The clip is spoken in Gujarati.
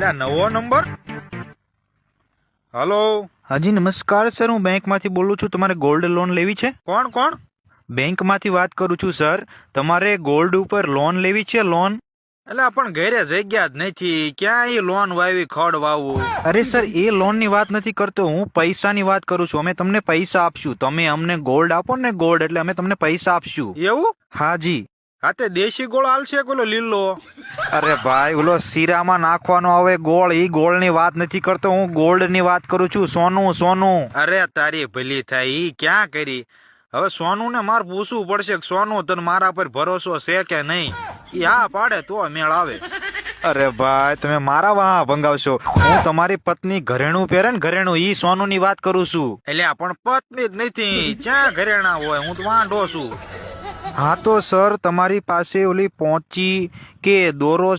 એટલે આ નવો નંબર. હલો. હાજી નમસ્કાર સર, હું બેંકમાંથી બોલું છું. તમારે ગોલ્ડ લોન લેવી છે? કોણ કોણ? બેંકમાંથી વાત કરું છું સર. તમારે ગોલ્ડ ઉપર લોન લેવી છે? લોન? એટલે પણ ઘરે જગ્યા જ નથી, ક્યાં એ લોન વાવી ખડ વાવું. અરે સર, એ લોનની વાત નથી કરતો હું, પૈસાની વાત કરું છું. અમે તમને પૈસા આપશું, તમે અમને ગોલ્ડ આપો ને ગોલ્ડ, એટલે અમે તમને પૈસા આપશું. એવું? હાજી. હા તે દેશી ગોળ હાલશે કે ઓલો લીલો? અરે ભાઈ, ઓલો શીરામાં નાખવાનો આવે ગોળ, ઈ ગોળની વાત નથી કરતો હું, ગોલ્ડની વાત કરું છું. સોનું સોનું. અરે તારી ભલી થાય, ઈ ક્યાં કરી. હવે સોનું ને મારે પૂછવું પડશે કે સોનું તને મારા પર ભરોસો છે કે નહીં. ઈ હા પાડે તો મેળ આવે. અરે ભાઈ, તમે મારા વાહ ભંગાવશો. હું તમારી પત્ની ઘરેણું પહેરે ને ઘરેણું, ઈ સોનું ની વાત કરું છું. એટલે પણ પત્ની જ નથી, ક્યાં ઘરેણા હોય, હું તો વાંઢો છું. હા તો સર, તમારી પાસે ઓલી પોંચી કે દોરો